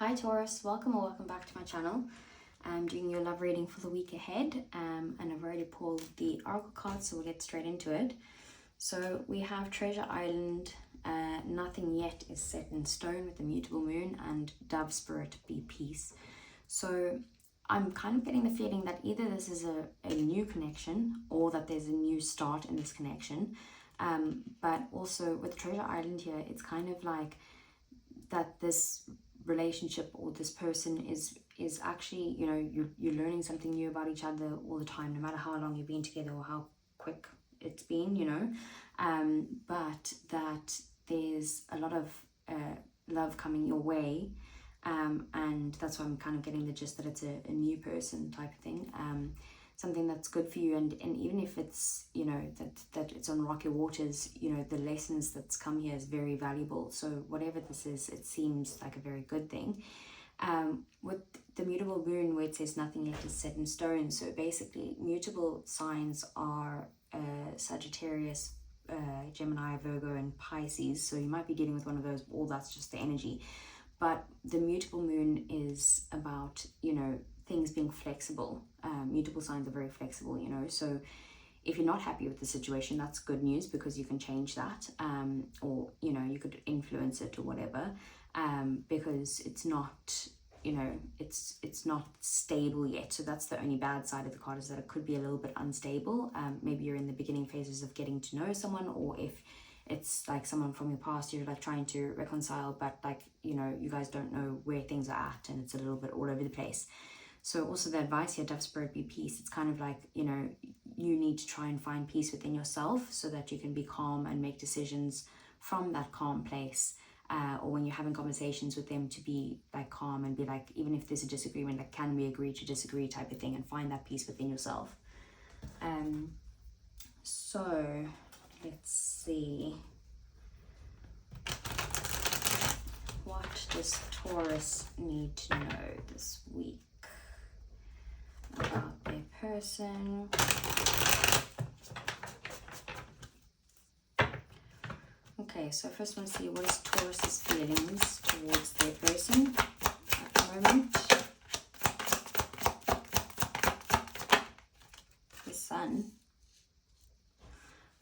Hi Taurus, welcome or welcome back to my channel. I'm doing your love reading for the week ahead, and I've already pulled the oracle cards, so we'll get straight into it. So we have Treasure Island, nothing yet is set in stone with the mutable moon, and Dove Spirit be peace. So I'm kind of getting the feeling that either this is a new connection or that there's a new start in this connection. But also with Treasure Island here, it's kind of like that this relationship or this person is actually, you know, you're learning something new about each other all the time, no matter how long you've been together or how quick it's been, you know. But that there's a lot of love coming your way, and that's why I'm kind of getting the gist that it's a new person type of thing, something that's good for you, and even if it's, you know, that it's on rocky waters, you know, the lessons that's come here is very valuable. So whatever this is, it seems like a very good thing. With the mutable moon, where it says nothing yet is set in stone, so basically mutable signs are Sagittarius, Gemini, Virgo and Pisces. So you might be dealing with one of those, or that's just the energy. But the mutable moon is about, you know, things being flexible. Mutable signs are very flexible, you know. So if you're not happy with the situation, that's good news, because you can change that, or, you know, you could influence it or whatever, because it's not, you know, it's not stable yet. So that's the only bad side of the card, is that it could be a little bit unstable. Maybe you're in the beginning phases of getting to know someone, or if it's like someone from your past you're like trying to reconcile, but like, you know, you guys don't know where things are at, and it's a little bit all over the place. So also the advice here, Dove Spirit be peace, it's kind of like, you know, you need to try and find peace within yourself so that you can be calm and make decisions from that calm place, or when you're having conversations with them, to be like calm and be like, even if there's a disagreement, like, can we agree to disagree type of thing, and find that peace within yourself. So let's see, what does Taurus need to know this week about their person? Okay, so first I want to see, what is Taurus's feelings towards their person at the moment? The Sun.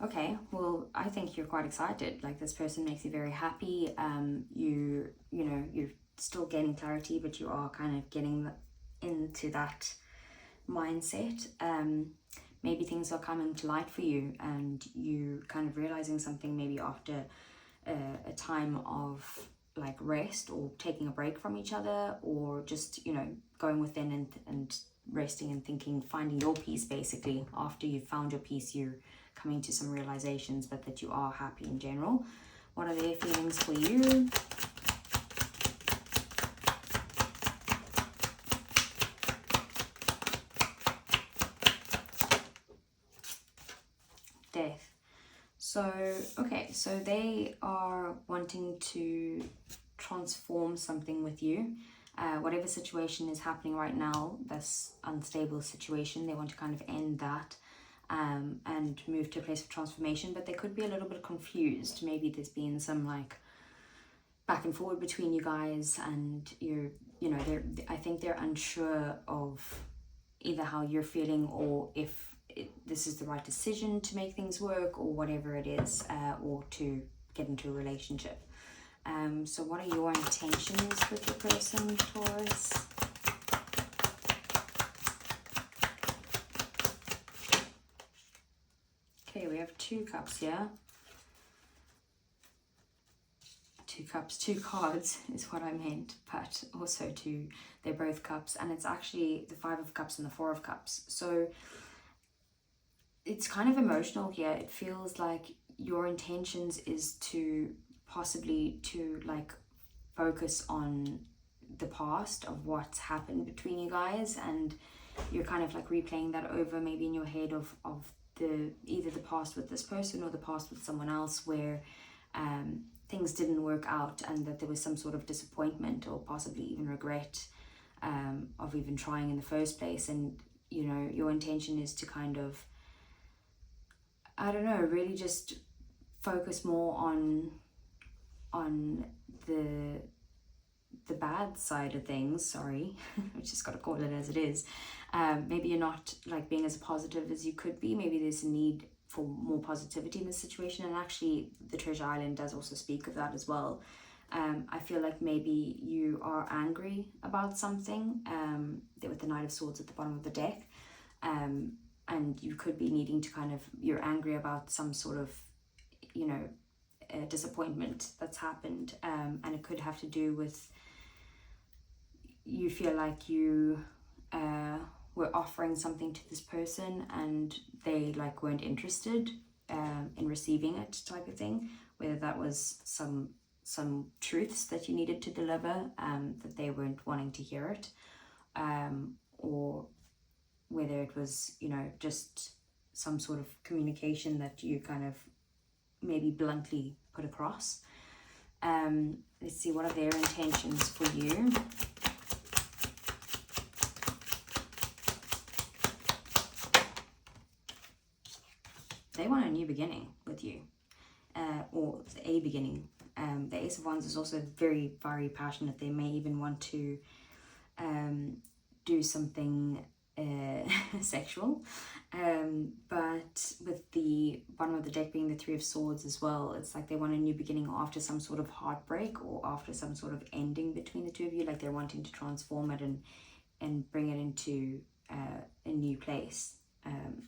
Okay, well, I think you're quite excited. Like, this person makes you very happy. You know, you're still gaining clarity, but you are kind of getting into that mindset. Maybe things are coming to light for you, and you kind of realizing something maybe after a time of like rest, or taking a break from each other, or just, you know, going within and resting and thinking, finding your peace. Basically, after you've found your peace, you're coming to some realizations, but that you are happy in general. What are their feelings for you? Death. So, okay, so they are wanting to transform something with you. Whatever situation is happening right now, this unstable situation, they want to kind of end that, and move to a place of transformation. But they could be a little bit confused. Maybe there's been some like back and forward between you guys, and you know, I think they're unsure of either how you're feeling, or if this is the right decision to make things work, or whatever it is, or to get into a relationship. So what are your intentions with your person, Taurus? Okay, we have 2 cups here. 2 cups, 2 cards is what I meant, but also 2, they're both cups, and it's actually the 5 of cups and the 4 of cups. So it's kind of emotional here. It feels like your intentions is to possibly to like focus on the past of what's happened between you guys, and you're kind of like replaying that over, maybe in your head, of the either the past with this person or the past with someone else, where things didn't work out, and that there was some sort of disappointment, or possibly even regret, of even trying in the first place. And, you know, your intention is to kind of, I don't know, really just focus more on the bad side of things, sorry, we just got to call it as it is. Maybe you're not like being as positive as you could be. Maybe there's a need for more positivity in this situation, and actually the Treasure Island does also speak of that as well. I feel like maybe you are angry about something, with the Knight of Swords at the bottom of the deck, and you could be needing to kind of, you're angry about some sort of, you know, disappointment that's happened, and it could have to do with, you feel like you were offering something to this person and they like weren't interested in receiving it, type of thing, whether that was some truths that you needed to deliver, that they weren't wanting to hear it, or whether it was, you know, just some sort of communication that you kind of maybe bluntly put across. Let's see, what are their intentions for you? They want a new beginning with you, or a beginning. The Ace of Wands is also very, very passionate. They may even want to do something sexual, but with the bottom of the deck being the Three of Swords as well, it's like they want a new beginning after some sort of heartbreak or after some sort of ending between the two of you. Like they're wanting to transform it and bring it into a new place.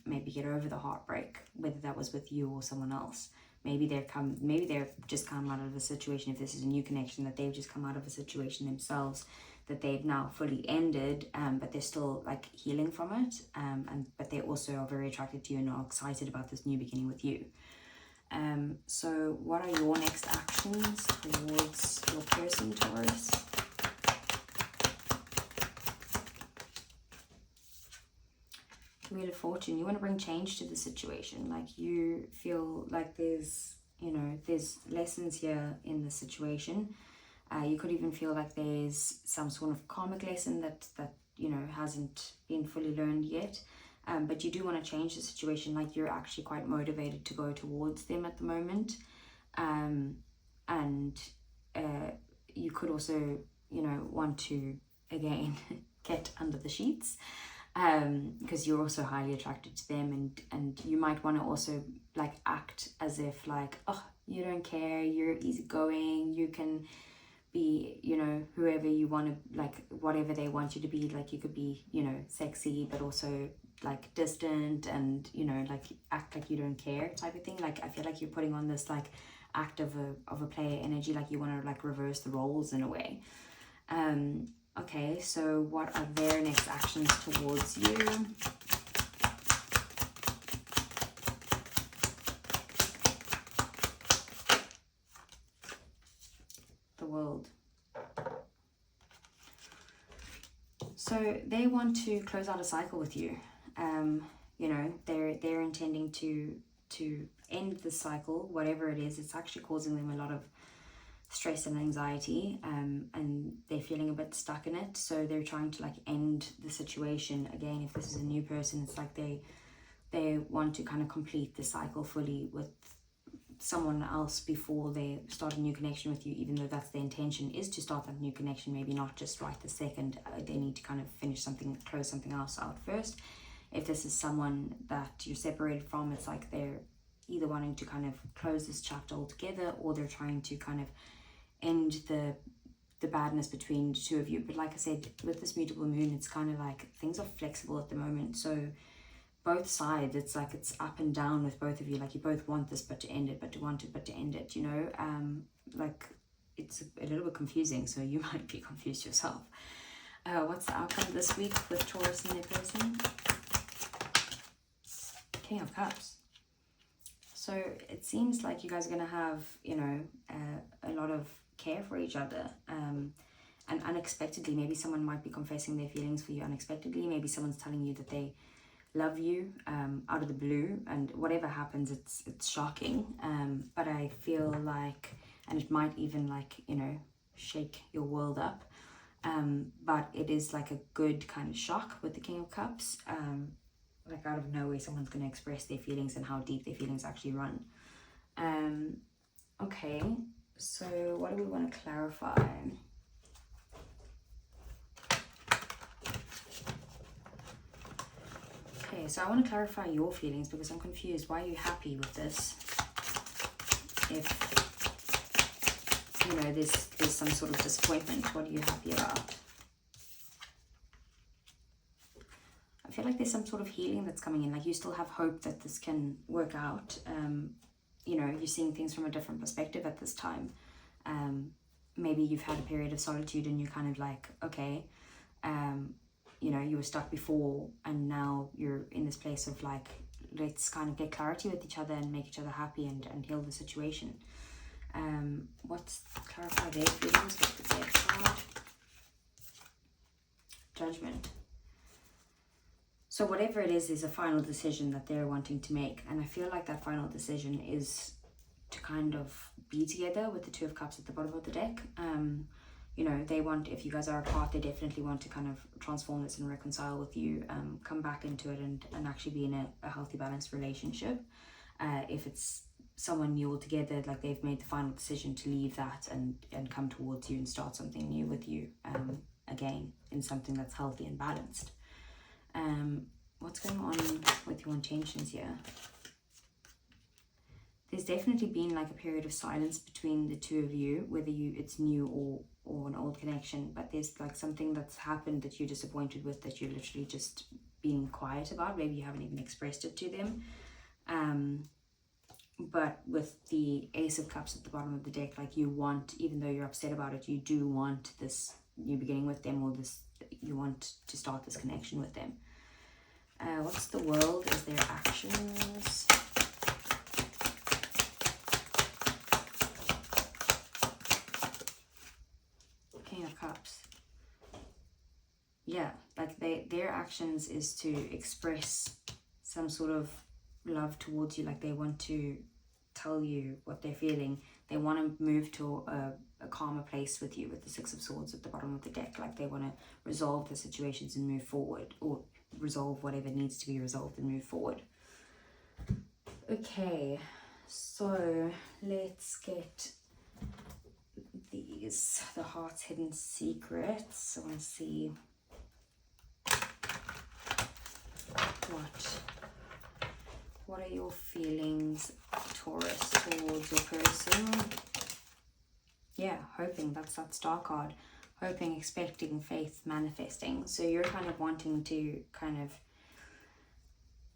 Maybe get over the heartbreak, whether that was with you or someone else. Maybe they're just come out of a situation, if this is a new connection, that they've just come out of a situation themselves that they've now fully ended, but they're still like healing from it, but they also are very attracted to you and are excited about this new beginning with you. So what are your next actions towards your person, Taurus? Wheel of Fortune. You want to bring change to the situation. Like you feel like there's, you know, there's lessons here in the situation. You could even feel like there's some sort of karmic lesson that you know hasn't been fully learned yet, but you do want to change the situation. Like you're actually quite motivated to go towards them at the moment, and you could also, you know, want to again get under the sheets, because you're also highly attracted to them, and you might want to also like act as if like, oh, you don't care, you're easygoing, you can be, you know, whoever you want to, like whatever they want you to be. Like you could be, you know, sexy but also like distant, and you know, like act like you don't care type of thing. Like I feel like you're putting on this like act of a player energy, like you want to like reverse the roles in a way. Okay, so what are their next actions towards you? The World. So they want to close out a cycle with you. You know, they're intending to end the cycle, whatever it is. It's actually causing them a lot of stress and anxiety, and they're feeling a bit stuck in it. So they're trying to like end the situation. Again, if this is a new person, it's like they want to kind of complete the cycle fully with someone else before they start a new connection with you, even though that's the intention, is to start that new connection, maybe not just right the second. They need to kind of finish something, close something else out first. If this is someone that you're separated from, it's like they're either wanting to kind of close this chapter altogether, or they're trying to kind of end the badness between the two of you. But like I said, with this mutable moon, it's kind of like things are flexible at the moment. So both sides, it's like it's up and down with both of you. Like you both want this but to end it, but to want it but to end it, you know. Like it's a little bit confusing, so you might be confused yourself. What's the outcome this week with Taurus and their person? King of Cups. So it seems like you guys are going to have, you know, a lot of care for each other, and unexpectedly, maybe someone might be confessing their feelings for you unexpectedly. Maybe someone's telling you that they love you out of the blue, and whatever happens, it's shocking, but I feel like, and it might even like, you know, shake your world up, but it is like a good kind of shock with the King of Cups. Like out of nowhere, someone's going to express their feelings and how deep their feelings actually run. Okay, so what do we want to clarify? so I want to clarify your feelings because I'm confused. Why are you happy with this? If, you know, there's some sort of disappointment, what are you happy about? I feel like there's some sort of healing that's coming in. Like you still have hope that this can work out. You know, you're seeing things from a different perspective at this time. Maybe you've had a period of solitude and you're kind of like, okay, you know, you were stuck before and now you're in this place of like, let's kind of get clarity with each other and make each other happy and heal the situation. Clarify their feelings with the Death card. Judgment. So whatever it is a final decision that they're wanting to make. And I feel like that final decision is to kind of be together with the Two of Cups at the bottom of the deck. You know, they want, if you guys are apart, they definitely want to kind of transform this and reconcile with you, come back into it and actually be in a healthy, balanced relationship. If it's someone new altogether, like they've made the final decision to leave that and come towards you and start something new with you, again, in something that's healthy and balanced. What's going on with your intentions here? There's definitely been like a period of silence between the two of you, whether it's new or an old connection, but there's like something that's happened that you're disappointed with, that you're literally just being quiet about. Maybe you haven't even expressed it to them. But with the Ace of Cups at the bottom of the deck, like you want, even though you're upset about it, you do want this new beginning with them, or you want to start this connection with them. What's the World as their actions? King of Cups. Yeah, like their actions is to express some sort of love towards you. Like they want to tell you what they're feeling. They want to move to a calmer place with you, with the Six of Swords at the bottom of the deck. Like they want to resolve the situations and move forward, or resolve whatever needs to be resolved and move forward. Okay, so let's get the Heart's Hidden Secrets. I want to see what are your feelings, Taurus, towards your person? Yeah, hoping, that's that Star card. Hoping, expecting, faith, manifesting. So you're kind of wanting to kind of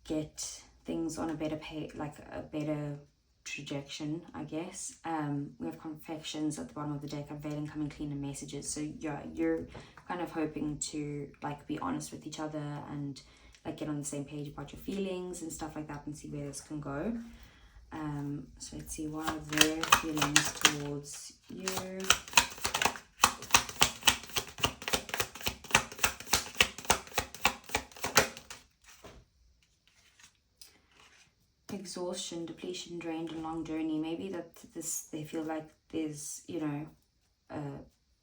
get things on a better like a better trajectory, I guess. We have Confections at the bottom of the deck, Unveiling, Coming Clean, and Messages. So yeah, you're kind of hoping to like be honest with each other and like get on the same page about your feelings and stuff like that, and see where this can go. So let's see, what are their feelings towards you? Exhaustion, depletion, drained, and long journey. Maybe that they feel like there's, you know,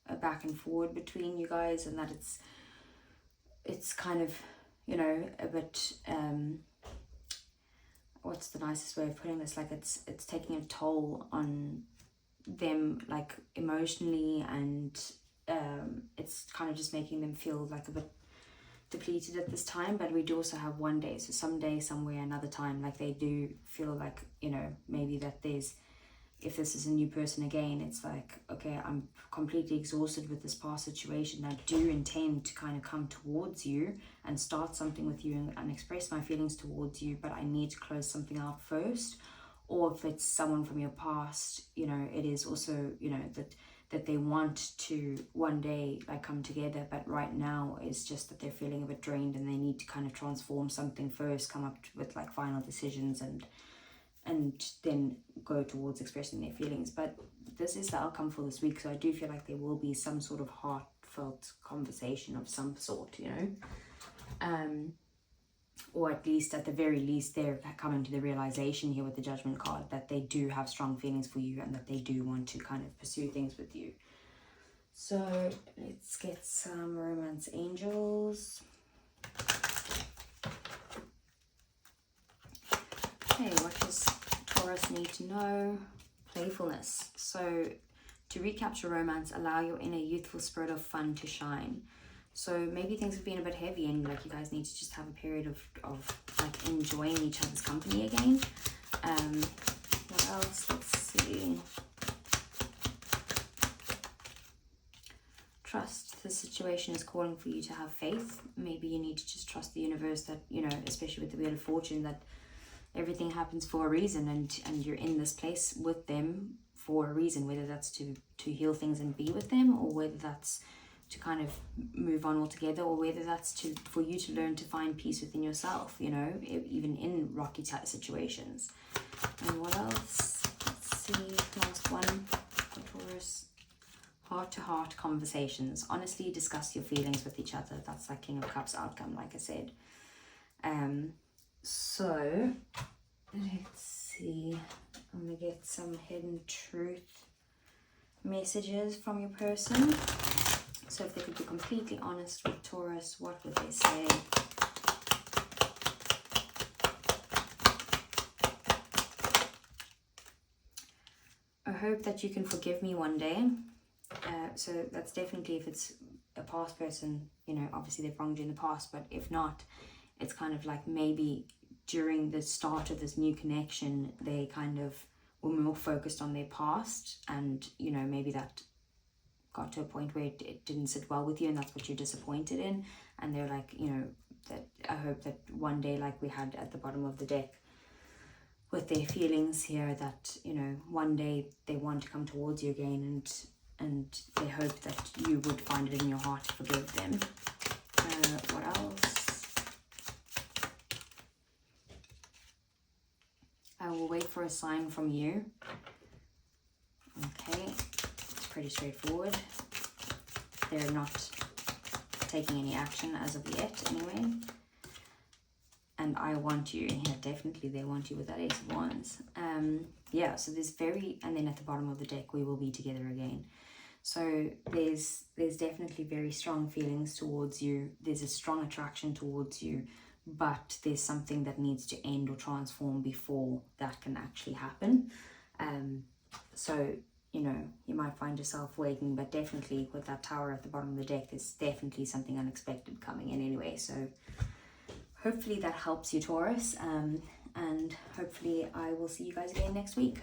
a back and forward between you guys, and that it's kind of, you know, a bit what's the nicest way of putting this, like it's taking a toll on them, like emotionally, and it's kind of just making them feel like a bit depleted at this time. But we do also have one day, so someday, somewhere, another time, like they do feel like, you know, maybe that there's, if this is a new person again, it's like, okay, I'm completely exhausted with this past situation. I do intend to kind of come towards you and start something with you and express my feelings towards you, but I need to close something out first. Or if it's someone from your past, you know, it is also, you know, that they want to one day like come together, but right now it's just that they're feeling a bit drained and they need to kind of transform something first, come up with like final decisions, and then go towards expressing their feelings. But this is the outcome for this week, so I do feel like there will be some sort of heartfelt conversation of some sort, you know, or at least, at the very least, they're coming to the realization here with the Judgment card that they do have strong feelings for you and that they do want to kind of pursue things with you. So let's get some romance angels. Okay, what does Taurus need to know? Playfulness. So to recapture romance, allow your inner youthful spirit of fun to shine. So maybe things have been a bit heavy and like you guys need to just have a period of like enjoying each other's company again. What else? Let's see. Trust. The situation is calling for you to have faith. Maybe you need to just trust the universe that, you know, especially with the Wheel of Fortune, that everything happens for a reason, and you're in this place with them for a reason, whether that's to heal things and be with them, or whether that's to kind of move on altogether, or whether that's for you to learn to find peace within yourself, you know, even in rocky type situations. And what else? Let's see, last one for Taurus. Heart-to-heart conversations. Honestly discuss your feelings with each other. That's like King of Cups outcome, like I said. So let's see. I'm gonna get some hidden truth messages from your person. So if they could be completely honest with Taurus, what would they say? I hope that you can forgive me one day. So that's definitely, if it's a past person, you know, obviously they've wronged you in the past, but if not, it's kind of like maybe during the start of this new connection, they kind of were more focused on their past, and, you know, maybe that got to a point where it didn't sit well with you, and that's what you're disappointed in. And they're like, you know, that I hope that one day, like we had at the bottom of the deck with their feelings here, that, you know, one day they want to come towards you again, and they hope that you would find it in your heart to forgive them. What else? I will wait for a sign from you. Okay, it's pretty straightforward. They're not taking any action as of yet anyway. And I want you. Yeah, definitely they want you with that Ace of Wands. Yeah, so there's and then at the bottom of the deck, we will be together again. So there's definitely very strong feelings towards you. There's a strong attraction towards you, but there's something that needs to end or transform before that can actually happen. So, you know, you might find yourself waiting, but definitely with that Tower at the bottom of the deck, there's definitely something unexpected coming in anyway. So hopefully that helps you, Taurus, and hopefully I will see you guys again next week.